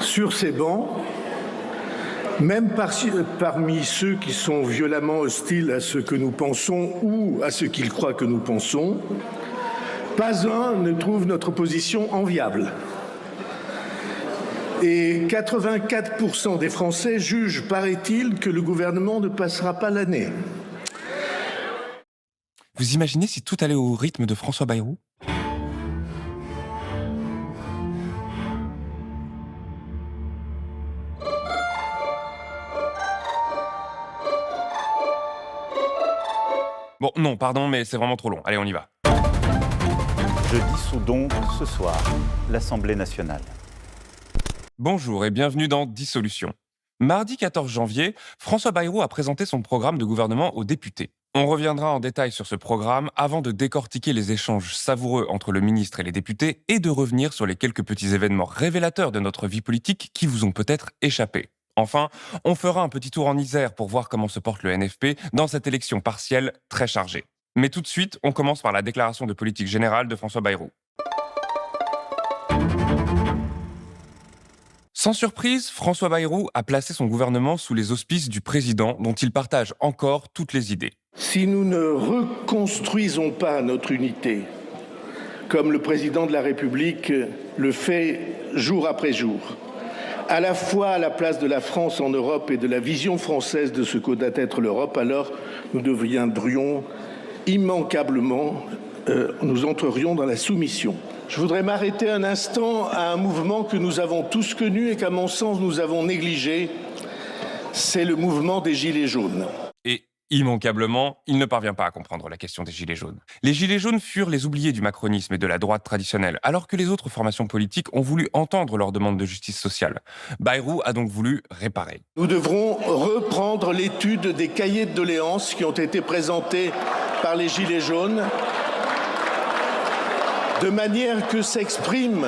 sur ces bancs, même parmi ceux qui sont violemment hostiles à ce que nous pensons ou à ce qu'ils croient que nous pensons, pas un ne trouve notre position enviable. Et 84% des Français jugent, paraît-il, que le gouvernement ne passera pas l'année. Vous imaginez si tout allait au rythme de François Bayrou ? Bon, non, pardon, mais c'est vraiment trop long. Allez, on y va. Je dissous donc ce soir l'Assemblée nationale. Bonjour et bienvenue dans Dissolution. Mardi 14 janvier, François Bayrou a présenté son programme de gouvernement aux députés. On reviendra en détail sur ce programme avant de décortiquer les échanges savoureux entre le ministre et les députés et de revenir sur les quelques petits événements révélateurs de notre vie politique qui vous ont peut-être échappé. Enfin, on fera un petit tour en Isère pour voir comment se porte le NFP dans cette élection partielle très chargée. Mais tout de suite, on commence par la déclaration de politique générale de François Bayrou. Sans surprise, François Bayrou a placé son gouvernement sous les auspices du président dont il partage encore toutes les idées. Si nous ne reconstruisons pas notre unité, comme le président de la République le fait jour après jour, à la fois à la place de la France en Europe et de la vision française de ce que doit être l'Europe, alors nous deviendrions immanquablement, nous entrerions dans la soumission. Je voudrais m'arrêter un instant à un mouvement que nous avons tous connu et qu'à mon sens nous avons négligé, c'est le mouvement des Gilets jaunes. Et immanquablement, il ne parvient pas à comprendre la question des Gilets jaunes. Les Gilets jaunes furent les oubliés du macronisme et de la droite traditionnelle, alors que les autres formations politiques ont voulu entendre leurs demandes de justice sociale. Bayrou a donc voulu réparer. Nous devrons reprendre l'étude des cahiers de doléances qui ont été présentés par les Gilets jaunes, de manière que s'exprime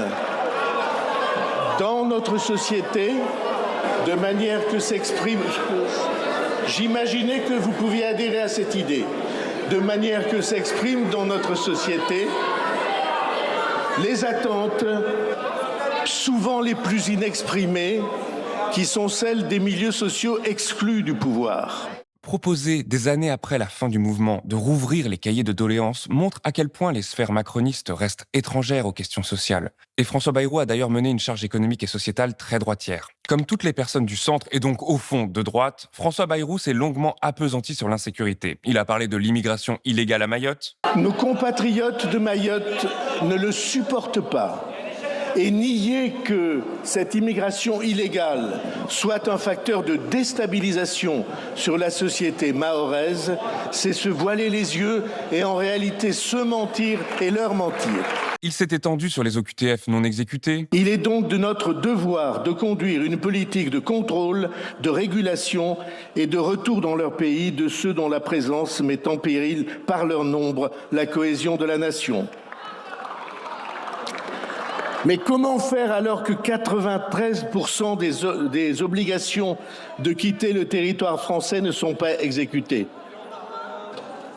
dans notre société, de manière que s'exprime... J'imaginais que vous pouviez adhérer à cette idée, de manière que s'expriment dans notre société les attentes, souvent les plus inexprimées, qui sont celles des milieux sociaux exclus du pouvoir. Proposer, des années après la fin du mouvement, de rouvrir les cahiers de doléances montre à quel point les sphères macronistes restent étrangères aux questions sociales. Et François Bayrou a d'ailleurs mené une charge économique et sociétale très droitière. Comme toutes les personnes du centre et donc au fond de droite, François Bayrou s'est longuement appesanti sur l'insécurité. Il a parlé de l'immigration illégale à Mayotte. Nos compatriotes de Mayotte ne le supportent pas. Et nier que cette immigration illégale soit un facteur de déstabilisation sur la société mahoraise, c'est se voiler les yeux et en réalité se mentir et leur mentir. Il s'est étendu sur les OQTF non exécutés. Il est donc de notre devoir de conduire une politique de contrôle, de régulation et de retour dans leur pays de ceux dont la présence met en péril par leur nombre la cohésion de la nation. Mais comment faire alors que 93% des obligations de quitter le territoire français ne sont pas exécutées ?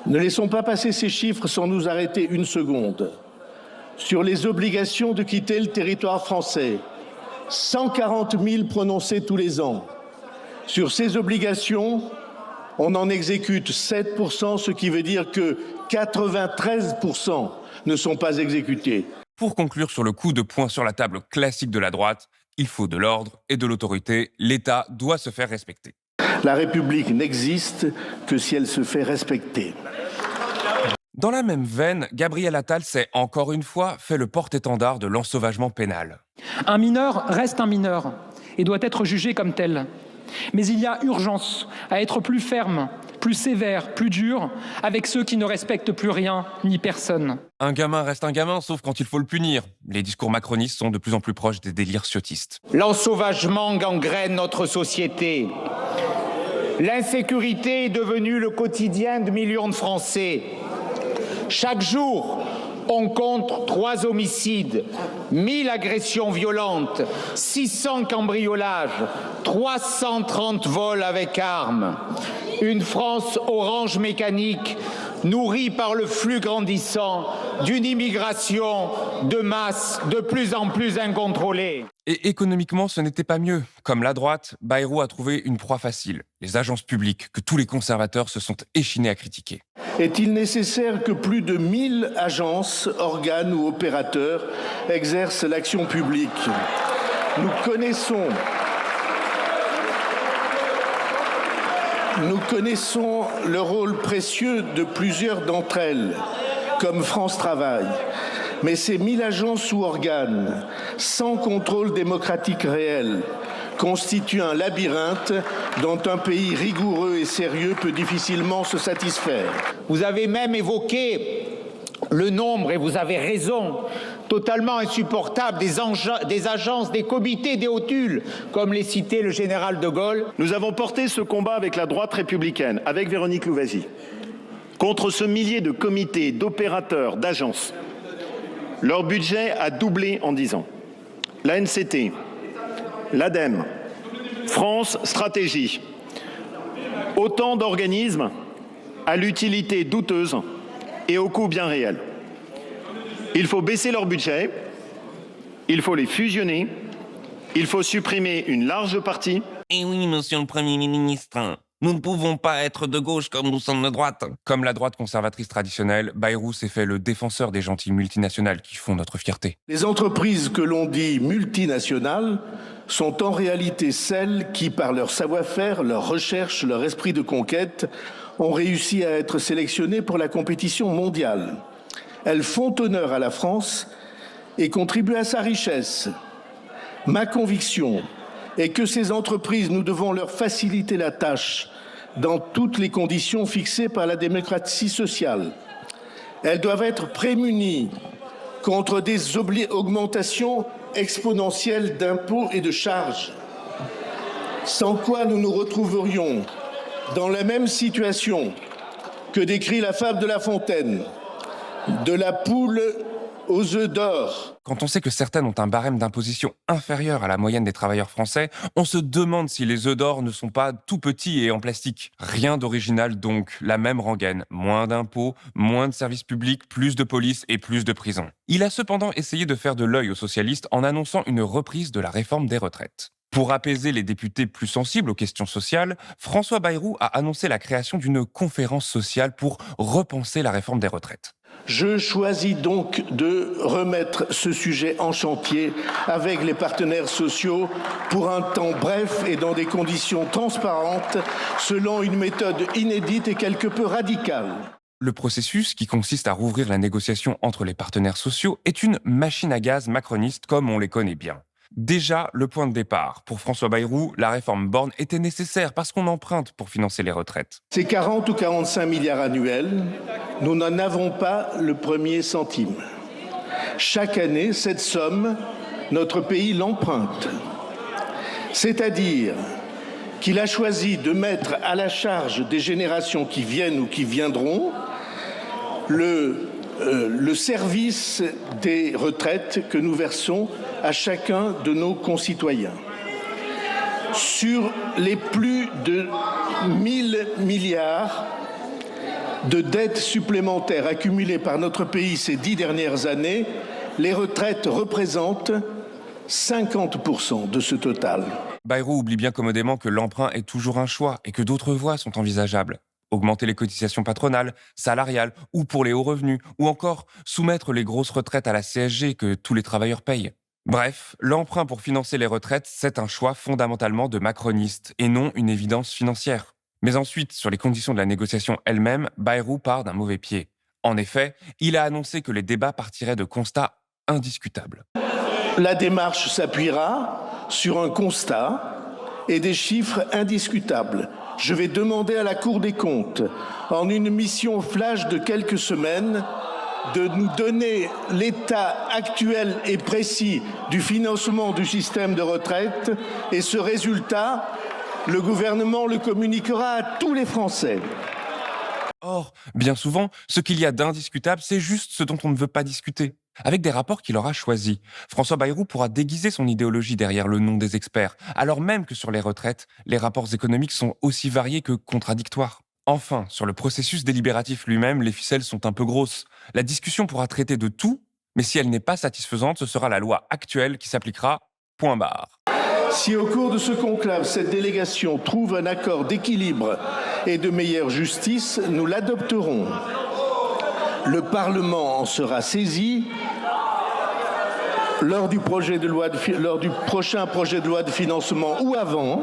Ne laissons pas passer ces chiffres sans nous arrêter une seconde. Sur les obligations de quitter le territoire français, 140 000 prononcées tous les ans. Sur ces obligations, on en exécute 7%, ce qui veut dire que 93% ne sont pas exécutés. Pour conclure sur le coup de poing sur la table classique de la droite, il faut de l'ordre et de l'autorité. L'État doit se faire respecter. La République n'existe que si elle se fait respecter. Dans la même veine, Gabriel Attal s'est encore une fois fait le porte-étendard de l'ensauvagement pénal. Un mineur reste un mineur et doit être jugé comme tel. Mais il y a urgence à être plus ferme, plus sévère, plus dur avec ceux qui ne respectent plus rien ni personne. Un gamin reste un gamin, sauf quand il faut le punir. Les discours macronistes sont de plus en plus proches des délires ciotistes. L'ensauvagement gangrène notre société. L'insécurité est devenue le quotidien de millions de Français. Chaque jour, on compte 3 homicides, 1000 agressions violentes, 600 cambriolages, 330 vols avec armes. Une France orange mécanique, nourrie par le flux grandissant d'une immigration de masse de plus en plus incontrôlée. Et économiquement, ce n'était pas mieux. Comme la droite, Bayrou a trouvé une proie facile, les agences publiques que tous les conservateurs se sont échinés à critiquer. Est-il nécessaire que plus de 1000 agences, organes ou opérateurs exercent l'action publique ? Nous connaissons le rôle précieux de plusieurs d'entre elles, comme France Travail. Mais ces 1000 agences ou organes, sans contrôle démocratique réel, constituent un labyrinthe dont un pays rigoureux et sérieux peut difficilement se satisfaire. Vous avez même évoqué le nombre, et vous avez raison, totalement insupportable des agences, des comités, des hotules, comme les citait le général de Gaulle. Nous avons porté ce combat avec la droite républicaine, avec Véronique Louwagie, contre ce millier de comités, d'opérateurs, d'agences. Leur budget a doublé en 10 ans. L'ANCT, l'ADEME, France Stratégie, autant d'organismes à l'utilité douteuse et au coût bien réel. Il faut baisser leur budget, il faut les fusionner, il faut supprimer une large partie. Eh oui, monsieur le Premier ministre, nous ne pouvons pas être de gauche comme nous sommes de droite. Comme la droite conservatrice traditionnelle, Bayrou s'est fait le défenseur des gentilles multinationales qui font notre fierté. Les entreprises que l'on dit multinationales sont en réalité celles qui, par leur savoir-faire, leur recherche, leur esprit de conquête, ont réussi à être sélectionnées pour la compétition mondiale. Elles font honneur à la France et contribuent à sa richesse. Ma conviction est que ces entreprises, nous devons leur faciliter la tâche dans toutes les conditions fixées par la démocratie sociale. Elles doivent être prémunies contre des augmentations exponentielles d'impôts et de charges, sans quoi nous nous retrouverions dans la même situation que décrit la fable de La Fontaine, de la poule aux œufs d'or. Quand on sait que certaines ont un barème d'imposition inférieur à la moyenne des travailleurs français, on se demande si les œufs d'or ne sont pas tout petits et en plastique. Rien d'original donc, la même rengaine. Moins d'impôts, moins de services publics, plus de police et plus de prisons. Il a cependant essayé de faire de l'œil aux socialistes en annonçant une reprise de la réforme des retraites. Pour apaiser les députés plus sensibles aux questions sociales, François Bayrou a annoncé la création d'une conférence sociale pour repenser la réforme des retraites. Je choisis donc de remettre ce sujet en chantier avec les partenaires sociaux pour un temps bref et dans des conditions transparentes, selon une méthode inédite et quelque peu radicale. Le processus, qui consiste à rouvrir la négociation entre les partenaires sociaux, est une machine à gaz macroniste comme on les connaît bien. Déjà, le point de départ. Pour François Bayrou, la réforme Borne était nécessaire parce qu'on emprunte pour financer les retraites. Ces 40 ou 45 milliards annuels, nous n'en avons pas le premier centime. Chaque année, cette somme, notre pays l'emprunte. C'est-à-dire qu'il a choisi de mettre à la charge des générations qui viennent ou qui viendront le service des retraites que nous versons à chacun de nos concitoyens. Sur les plus de 1000 milliards de dettes supplémentaires accumulées par notre pays ces 10 dernières années, les retraites représentent 50% de ce total. Bayrou oublie bien commodément que l'emprunt est toujours un choix et que d'autres voies sont envisageables. Augmenter les cotisations patronales, salariales ou pour les hauts revenus, ou encore soumettre les grosses retraites à la CSG que tous les travailleurs payent. Bref, l'emprunt pour financer les retraites, c'est un choix fondamentalement de macroniste et non une évidence financière. Mais ensuite, sur les conditions de la négociation elle-même, Bayrou part d'un mauvais pied. En effet, il a annoncé que les débats partiraient de constats indiscutables. La démarche s'appuiera sur un constat et des chiffres indiscutables. Je vais demander à la Cour des comptes, en une mission flash de quelques semaines, de nous donner l'état actuel et précis du financement du système de retraite. Et ce résultat, le gouvernement le communiquera à tous les Français. Or, bien souvent, ce qu'il y a d'indiscutable, c'est juste ce dont on ne veut pas discuter. Avec des rapports qu'il aura choisis, François Bayrou pourra déguiser son idéologie derrière le nom des experts, alors même que sur les retraites, les rapports économiques sont aussi variés que contradictoires. Enfin, sur le processus délibératif lui-même, les ficelles sont un peu grosses. La discussion pourra traiter de tout, mais si elle n'est pas satisfaisante, ce sera la loi actuelle qui s'appliquera point barre. Si au cours de ce conclave, cette délégation trouve un accord d'équilibre et de meilleure justice, nous l'adopterons. Le Parlement en sera saisi lors du prochain projet de loi de financement ou avant,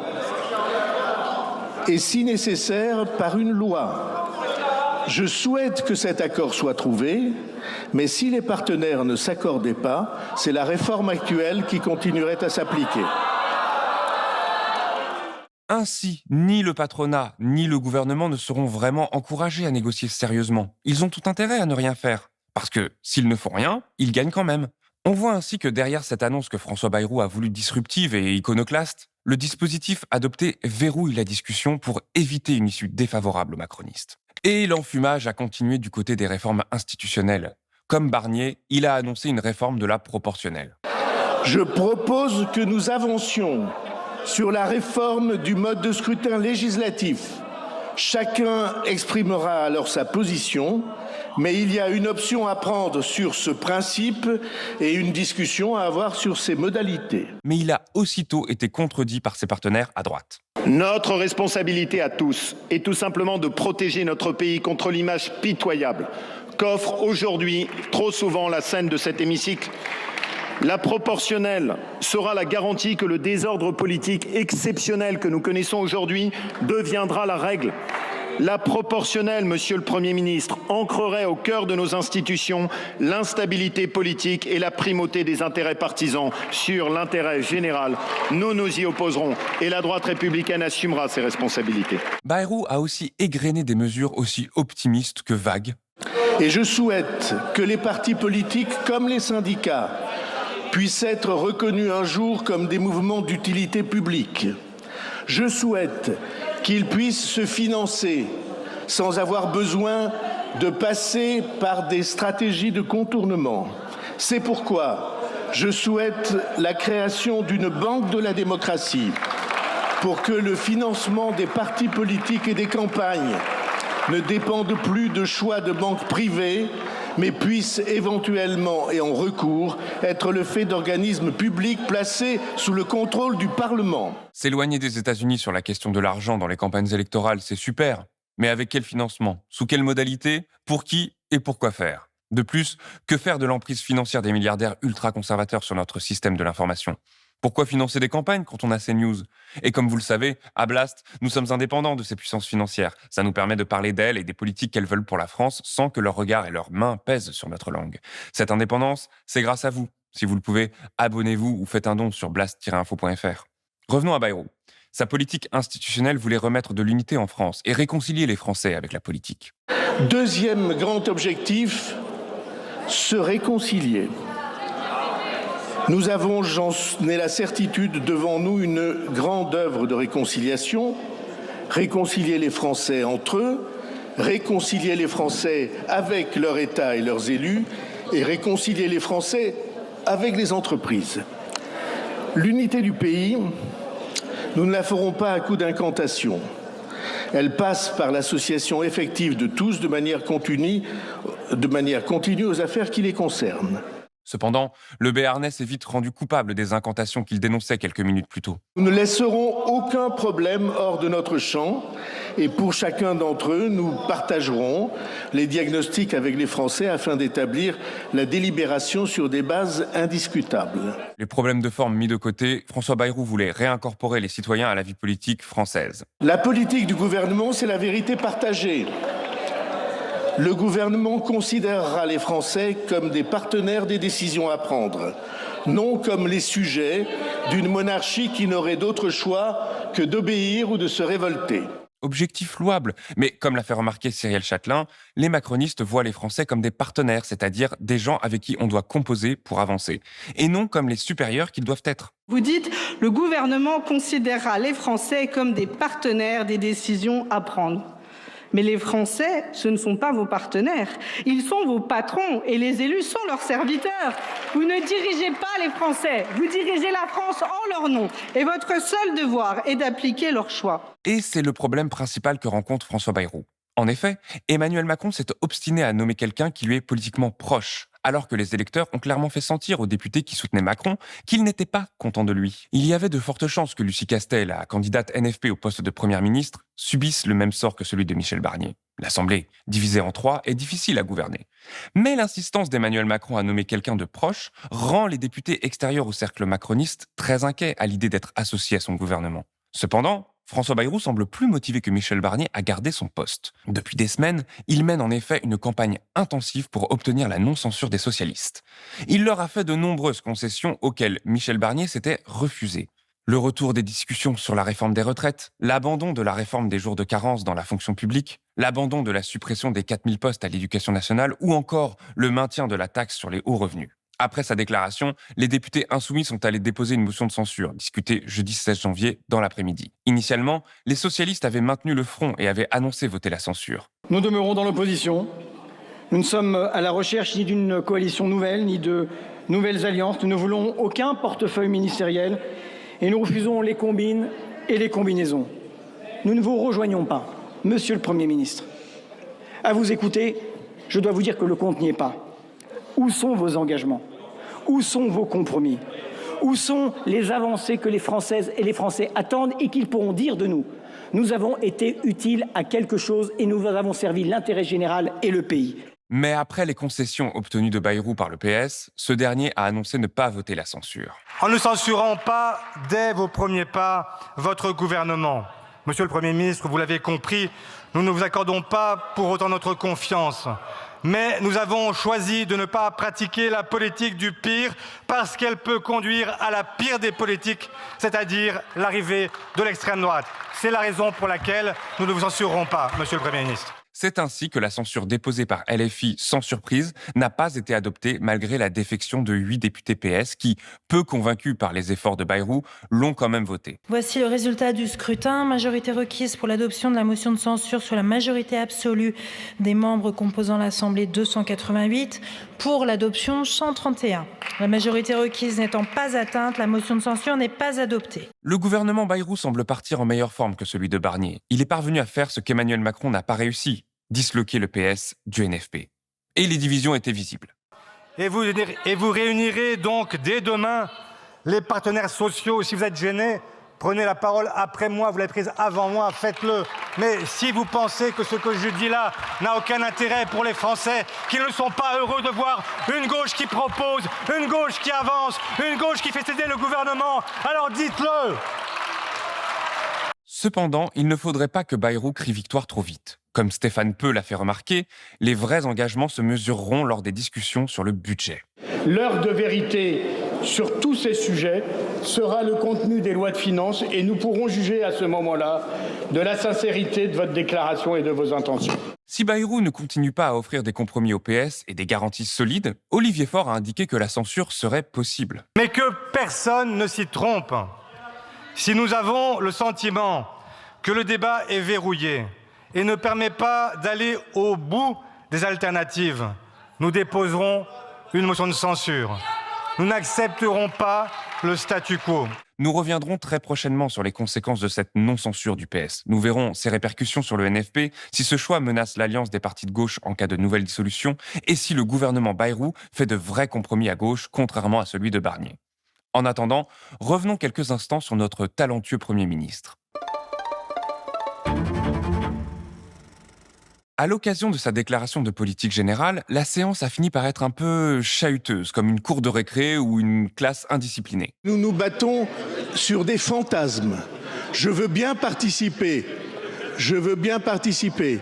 et si nécessaire, par une loi. Je souhaite que cet accord soit trouvé, mais si les partenaires ne s'accordaient pas, c'est la réforme actuelle qui continuerait à s'appliquer. Ainsi, ni le patronat, ni le gouvernement ne seront vraiment encouragés à négocier sérieusement. Ils ont tout intérêt à ne rien faire. Parce que, s'ils ne font rien, ils gagnent quand même. On voit ainsi que derrière cette annonce que François Bayrou a voulu disruptive et iconoclaste, le dispositif adopté verrouille la discussion pour éviter une issue défavorable aux macronistes. Et l'enfumage a continué du côté des réformes institutionnelles. Comme Barnier, il a annoncé une réforme de la proportionnelle. Je propose que nous avancions sur la réforme du mode de scrutin législatif. Chacun exprimera alors sa position, mais il y a une option à prendre sur ce principe et une discussion à avoir sur ses modalités. Mais il a aussitôt été contredit par ses partenaires à droite. Notre responsabilité à tous est tout simplement de protéger notre pays contre l'image pitoyable qu'offre aujourd'hui trop souvent la scène de cet hémicycle. La proportionnelle sera la garantie que le désordre politique exceptionnel que nous connaissons aujourd'hui deviendra la règle. La proportionnelle, Monsieur le Premier ministre, ancrerait au cœur de nos institutions l'instabilité politique et la primauté des intérêts partisans sur l'intérêt général. Nous nous y opposerons et la droite républicaine assumera ses responsabilités. Bayrou a aussi égrené des mesures aussi optimistes que vagues. Et je souhaite que les partis politiques, comme les syndicats, puissent être reconnus un jour comme des mouvements d'utilité publique. Je souhaite qu'ils puissent se financer sans avoir besoin de passer par des stratégies de contournement. C'est pourquoi je souhaite la création d'une banque de la démocratie pour que le financement des partis politiques et des campagnes ne dépende plus de choix de banques privées, mais puisse éventuellement et en recours être le fait d'organismes publics placés sous le contrôle du Parlement. S'éloigner des États-Unis sur la question de l'argent dans les campagnes électorales, c'est super. Mais avec quel financement? Sous quelle modalité? Pour qui et pourquoi faire? De plus, que faire de l'emprise financière des milliardaires ultra-conservateurs sur notre système de l'information? Pourquoi financer des campagnes quand on a CNews? Et comme vous le savez, à Blast, nous sommes indépendants de ces puissances financières. Ça nous permet de parler d'elles et des politiques qu'elles veulent pour la France sans que leur regard et leurs mains pèsent sur notre langue. Cette indépendance, c'est grâce à vous. Si vous le pouvez, abonnez-vous ou faites un don sur blast-info.fr. Revenons à Bayrou. Sa politique institutionnelle voulait remettre de l'unité en France et réconcilier les Français avec la politique. Deuxième grand objectif, se réconcilier. Nous avons, j'en ai la certitude, devant nous une grande œuvre de réconciliation. Réconcilier les Français entre eux, réconcilier les Français avec leur État et leurs élus, et réconcilier les Français avec les entreprises. L'unité du pays, nous ne la ferons pas à coup d'incantation. Elle passe par l'association effective de tous de manière continue aux affaires qui les concernent. Cependant, le Béarnais s'est vite rendu coupable des incantations qu'il dénonçait quelques minutes plus tôt. Nous ne laisserons aucun problème hors de notre champ et pour chacun d'entre eux, nous partagerons les diagnostics avec les Français afin d'établir la délibération sur des bases indiscutables. Les problèmes de forme mis de côté, François Bayrou voulait réincorporer les citoyens à la vie politique française. La politique du gouvernement, c'est la vérité partagée. Le gouvernement considérera les Français comme des partenaires des décisions à prendre, non comme les sujets d'une monarchie qui n'aurait d'autre choix que d'obéir ou de se révolter. Objectif louable, mais comme l'a fait remarquer Cyrielle Châtelain, les macronistes voient les Français comme des partenaires, c'est-à-dire des gens avec qui on doit composer pour avancer, et non comme les supérieurs qu'ils doivent être. Vous dites, le gouvernement considérera les Français comme des partenaires des décisions à prendre. Mais les Français, ce ne sont pas vos partenaires. Ils sont vos patrons et les élus sont leurs serviteurs. Vous ne dirigez pas les Français, vous dirigez la France en leur nom. Et votre seul devoir est d'appliquer leurs choix. Et c'est le problème principal que rencontre François Bayrou. En effet, Emmanuel Macron s'est obstiné à nommer quelqu'un qui lui est politiquement proche, alors que les électeurs ont clairement fait sentir aux députés qui soutenaient Macron qu'ils n'étaient pas contents de lui. Il y avait de fortes chances que Lucie Castel, la candidate NFP au poste de première ministre, subisse le même sort que celui de Michel Barnier. L'Assemblée, divisée en 3, est difficile à gouverner. Mais l'insistance d'Emmanuel Macron à nommer quelqu'un de proche rend les députés extérieurs au cercle macroniste très inquiets à l'idée d'être associés à son gouvernement. Cependant, François Bayrou semble plus motivé que Michel Barnier à garder son poste. Depuis des semaines, il mène en effet une campagne intensive pour obtenir la non-censure des socialistes. Il leur a fait de nombreuses concessions auxquelles Michel Barnier s'était refusé. Le retour des discussions sur la réforme des retraites, l'abandon de la réforme des jours de carence dans la fonction publique, l'abandon de la suppression des 4000 postes à l'éducation nationale ou encore le maintien de la taxe sur les hauts revenus. Après sa déclaration, les députés insoumis sont allés déposer une motion de censure, discutée jeudi 16 janvier dans l'après-midi. Initialement, les socialistes avaient maintenu le front et avaient annoncé voter la censure. Nous demeurons dans l'opposition. Nous ne sommes à la recherche ni d'une coalition nouvelle, ni de nouvelles alliances. Nous ne voulons aucun portefeuille ministériel et nous refusons les combines et les combinaisons. Nous ne vous rejoignons pas, Monsieur le Premier ministre. À vous écouter, je dois vous dire que le compte n'y est pas. Où sont vos engagements? Où sont vos compromis? Où sont les avancées que les Françaises et les Français attendent et qu'ils pourront dire de nous? Nous avons été utiles à quelque chose et nous avons servi l'intérêt général et le pays. Mais après les concessions obtenues de Bayrou par le PS, ce dernier a annoncé ne pas voter la censure. En ne censurant pas, dès vos premiers pas, votre gouvernement. Monsieur le Premier ministre, vous l'avez compris, nous ne vous accordons pas pour autant notre confiance. Mais nous avons choisi de ne pas pratiquer la politique du pire parce qu'elle peut conduire à la pire des politiques, c'est-à-dire l'arrivée de l'extrême droite. C'est la raison pour laquelle nous ne vous censurerons pas, Monsieur le Premier ministre. C'est ainsi que la censure déposée par LFI sans surprise n'a pas été adoptée malgré la défection de 8 députés PS qui, peu convaincus par les efforts de Bayrou, l'ont quand même voté. Voici le résultat du scrutin. Majorité requise pour l'adoption de la motion de censure sur la majorité absolue des membres composant l'Assemblée 288. Pour l'adoption 131. La majorité requise n'étant pas atteinte, la motion de censure n'est pas adoptée. Le gouvernement Bayrou semble partir en meilleure forme que celui de Barnier. Il est parvenu à faire ce qu'Emmanuel Macron n'a pas réussi. Disloquer le PS du NFP. Et les divisions étaient visibles. Et vous réunirez donc dès demain les partenaires sociaux. Si vous êtes gênés, prenez la parole après moi, vous l'avez prise avant moi, faites-le. Mais si vous pensez que ce que je dis là n'a aucun intérêt pour les Français, qu'ils ne sont pas heureux de voir une gauche qui propose, une gauche qui avance, une gauche qui fait céder le gouvernement, alors dites-le. Cependant, il ne faudrait pas que Bayrou crie victoire trop vite. Comme Stéphane Peu l'a fait remarquer, les vrais engagements se mesureront lors des discussions sur le budget. L'heure de vérité sur tous ces sujets sera le contenu des lois de finances et nous pourrons juger à ce moment-là de la sincérité de votre déclaration et de vos intentions. Si Bayrou ne continue pas à offrir des compromis au PS et des garanties solides, Olivier Faure a indiqué que la censure serait possible. Mais que personne ne s'y trompe. Si nous avons le sentiment que le débat est verrouillé et ne permet pas d'aller au bout des alternatives, nous déposerons une motion de censure. Nous n'accepterons pas le statu quo. Nous reviendrons très prochainement sur les conséquences de cette non-censure du PS. Nous verrons ses répercussions sur le NFP, si ce choix menace l'alliance des partis de gauche en cas de nouvelle dissolution, et si le gouvernement Bayrou fait de vrais compromis à gauche, contrairement à celui de Barnier. En attendant, revenons quelques instants sur notre talentueux Premier ministre. À l'occasion de sa déclaration de politique générale, la séance a fini par être un peu chahuteuse, comme une cour de récré ou une classe indisciplinée. Nous nous battons sur des fantasmes. Je veux bien participer. Je veux bien participer.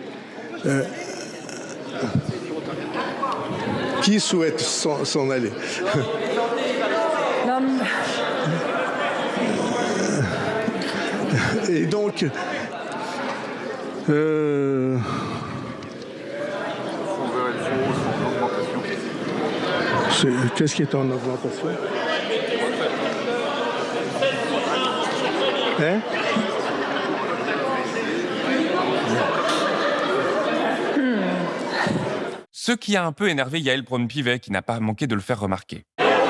Qui souhaite s'en aller? Et donc... Qu'est-ce qui est en augmentation? Hein? Ce qui a un peu énervé Yaël Braun-Pivet, qui n'a pas manqué de le faire remarquer.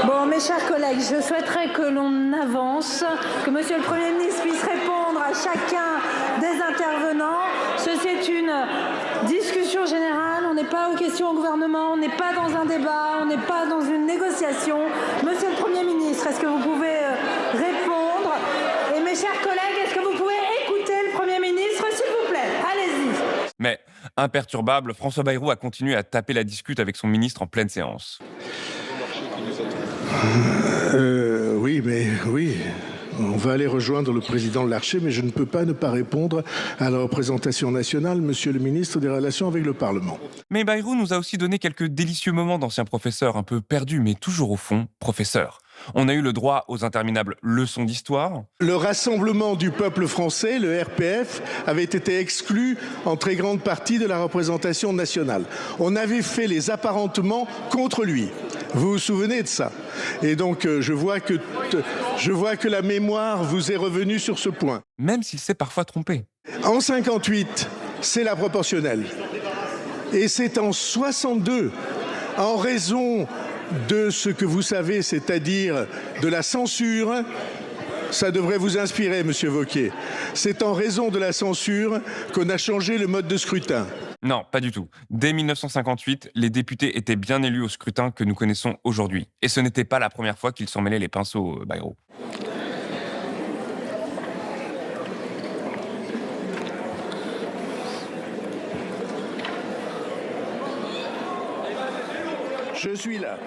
Bon, mes chers collègues, je souhaiterais que l'on avance, que Monsieur le Premier ministre puisse répondre à à chacun des intervenants. Ceci est une discussion générale. On n'est pas aux questions au gouvernement, on n'est pas dans un débat, on n'est pas dans une négociation. Monsieur le Premier ministre, est-ce que vous pouvez répondre? Et mes chers collègues, est-ce que vous pouvez écouter le Premier ministre, s'il vous plaît? Allez-y. Mais, imperturbable, François Bayrou a continué à taper la discute avec son ministre en pleine séance. Oui. On va aller rejoindre le président Larcher, mais je ne peux pas ne pas répondre à la représentation nationale, monsieur le ministre des Relations avec le Parlement. Mais Bayrou nous a aussi donné quelques délicieux moments d'ancien professeur, un peu perdu, mais toujours au fond, professeur. On a eu le droit aux interminables leçons d'histoire. Le Rassemblement du peuple français, le RPF, avait été exclu en très grande partie de la représentation nationale. On avait fait les apparentements contre lui. Vous vous souvenez de ça? Et donc, je vois que la mémoire vous est revenue sur ce point. Même s'il s'est parfois trompé. En 58, c'est la proportionnelle. Et c'est en 62, en raison de ce que vous savez, c'est-à-dire de la censure, ça devrait vous inspirer, monsieur Wauquiez. C'est en raison de la censure qu'on a changé le mode de scrutin. Non, pas du tout. Dès 1958, les députés étaient bien élus au scrutin que nous connaissons aujourd'hui. Et ce n'était pas la première fois qu'ils s'en mêlaient les pinceaux, Bayrou. Je suis là.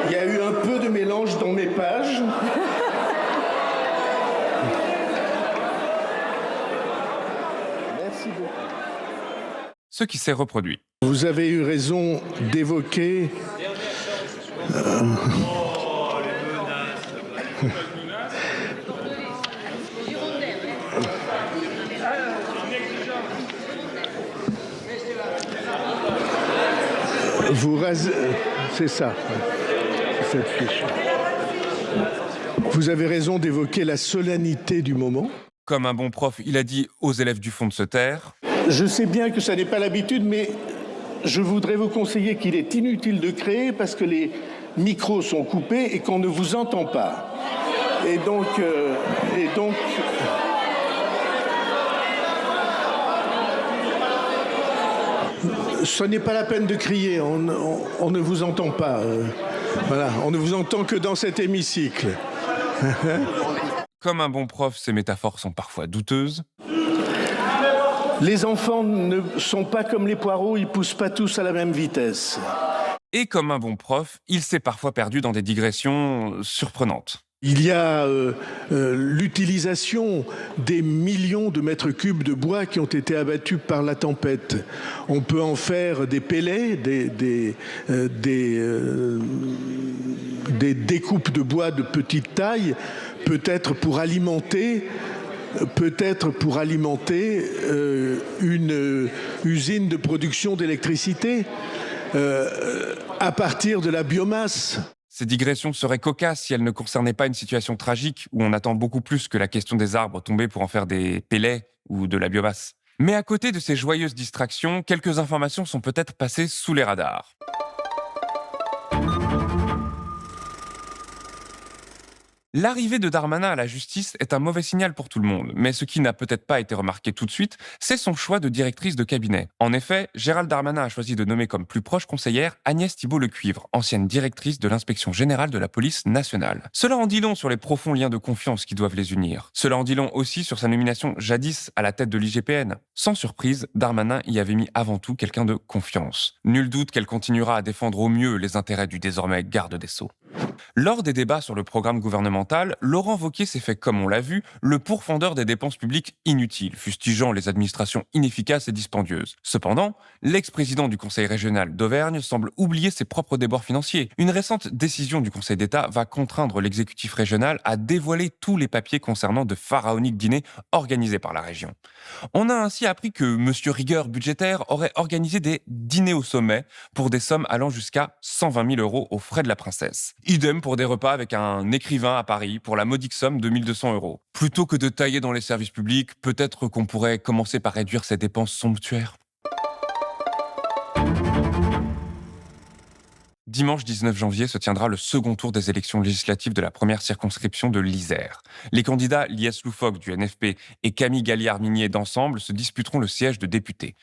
Il y a eu un peu de mélange dans mes pages. Merci beaucoup. Ce qui s'est reproduit. Vous avez eu raison d'évoquer... Vous rasez... C'est ça. Cette fiche. Vous avez raison d'évoquer la solennité du moment. Comme un bon prof, il a dit aux élèves du fond de se taire. Je sais bien que ça n'est pas l'habitude, mais je voudrais vous conseiller qu'il est inutile de créer parce que les micros sont coupés et qu'on ne vous entend pas. Et donc... Ce n'est pas la peine de crier, on ne vous entend pas. Voilà, on ne vous entend que dans cet hémicycle. Comme un bon prof, ces métaphores sont parfois douteuses. Les enfants ne sont pas comme les poireaux, ils ne poussent pas tous à la même vitesse. Et comme un bon prof, il s'est parfois perdu dans des digressions surprenantes. Il y a l'utilisation des millions de mètres cubes de bois qui ont été abattus par la tempête. On peut en faire des pellets, des découpes de bois de petite taille, peut-être pour alimenter une usine de production d'électricité à partir de la biomasse. Ces digressions seraient cocasses si elles ne concernaient pas une situation tragique où on attend beaucoup plus que la question des arbres tombés pour en faire des pellets ou de la biomasse. Mais à côté de ces joyeuses distractions, quelques informations sont peut-être passées sous les radars. L'arrivée de Darmanin à la justice est un mauvais signal pour tout le monde, mais ce qui n'a peut-être pas été remarqué tout de suite, c'est son choix de directrice de cabinet. En effet, Gérald Darmanin a choisi de nommer comme plus proche conseillère Agnès Thibault-Lecuivre, ancienne directrice de l'Inspection générale de la police nationale. Cela en dit long sur les profonds liens de confiance qui doivent les unir. Cela en dit long aussi sur sa nomination jadis à la tête de l'IGPN. Sans surprise, Darmanin y avait mis avant tout quelqu'un de confiance. Nul doute qu'elle continuera à défendre au mieux les intérêts du désormais garde des Sceaux. Lors des débats sur le programme gouvernemental, Laurent Wauquiez s'est fait, comme on l'a vu, le pourfendeur des dépenses publiques inutiles, fustigeant les administrations inefficaces et dispendieuses. Cependant, l'ex-président du Conseil régional d'Auvergne semble oublier ses propres déboires financiers. Une récente décision du Conseil d'État va contraindre l'exécutif régional à dévoiler tous les papiers concernant de pharaoniques dîners organisés par la région. On a ainsi appris que M. Rigueur budgétaire aurait organisé des dîners au sommet pour des sommes allant jusqu'à 120 000 € aux frais de la princesse. Idem pour des repas avec un écrivain à Paris pour la modique somme de 1 200 €. Plutôt que de tailler dans les services publics, peut-être qu'on pourrait commencer par réduire ces dépenses somptuaires. Dimanche 19 janvier se tiendra le second tour des élections législatives de la première circonscription de l'Isère. Les candidats Lies Loufoque du NFP et Camille Galliard-Minier d'Ensemble se disputeront le siège de député.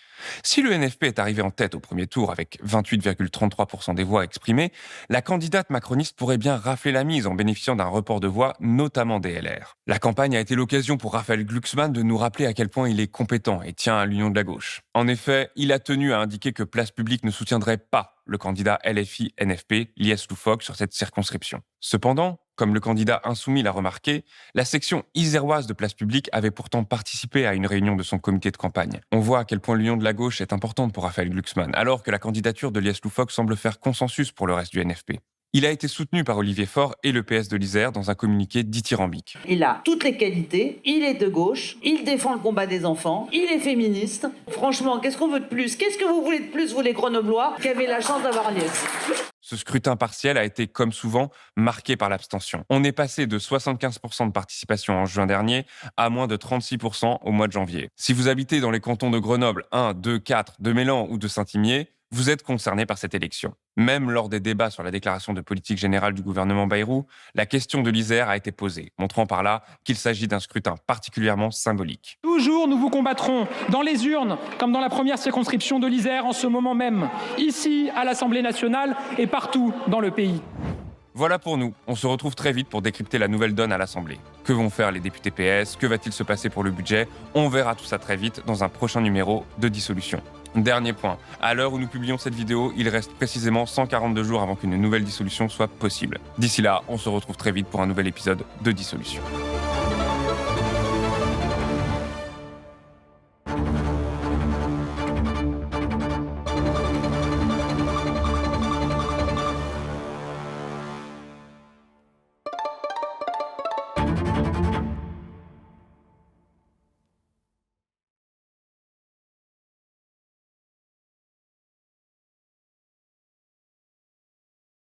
Si le NFP est arrivé en tête au premier tour avec 28,33% des voix exprimées, la candidate macroniste pourrait bien rafler la mise en bénéficiant d'un report de voix, notamment des LR. La campagne a été l'occasion pour Raphaël Glucksmann de nous rappeler à quel point il est compétent et tient à l'union de la gauche. En effet, il a tenu à indiquer que Place Publique ne soutiendrait pas le candidat LFI-NFP, Lies Loufoque, sur cette circonscription. Cependant, comme le candidat insoumis l'a remarqué, la section iséroise de Place Publique avait pourtant participé à une réunion de son comité de campagne. On voit à quel point l'union de la gauche est importante pour Raphaël Glucksmann, alors que la candidature de Lies Loufoque semble faire consensus pour le reste du NFP. Il a été soutenu par Olivier Faure et le PS de l'Isère dans un communiqué dithyrambique. Il a toutes les qualités, il est de gauche, il défend le combat des enfants, il est féministe. Franchement, qu'est-ce qu'on veut de plus? Qu'est-ce que vous voulez de plus, vous les Grenoblois, qui avez la chance d'avoir Lies? Ce scrutin partiel a été, comme souvent, marqué par l'abstention. On est passé de 75% de participation en juin dernier à moins de 36% au mois de janvier. Si vous habitez dans les cantons de Grenoble 1, 2, 4, de Mélan ou de Saint-Imier, vous êtes concerné par cette élection. Même lors des débats sur la déclaration de politique générale du gouvernement Bayrou, la question de l'Isère a été posée, montrant par là qu'il s'agit d'un scrutin particulièrement symbolique. Toujours, nous vous combattrons dans les urnes, comme dans la première circonscription de l'Isère en ce moment même, ici à l'Assemblée nationale et partout dans le pays. Voilà pour nous. On se retrouve très vite pour décrypter la nouvelle donne à l'Assemblée. Que vont faire les députés PS? Que va-t-il se passer pour le budget? On verra tout ça très vite dans un prochain numéro de Dissolution. Dernier point, à l'heure où nous publions cette vidéo, il reste précisément 142 jours avant qu'une nouvelle dissolution soit possible. D'ici là, on se retrouve très vite pour un nouvel épisode de Dissolution.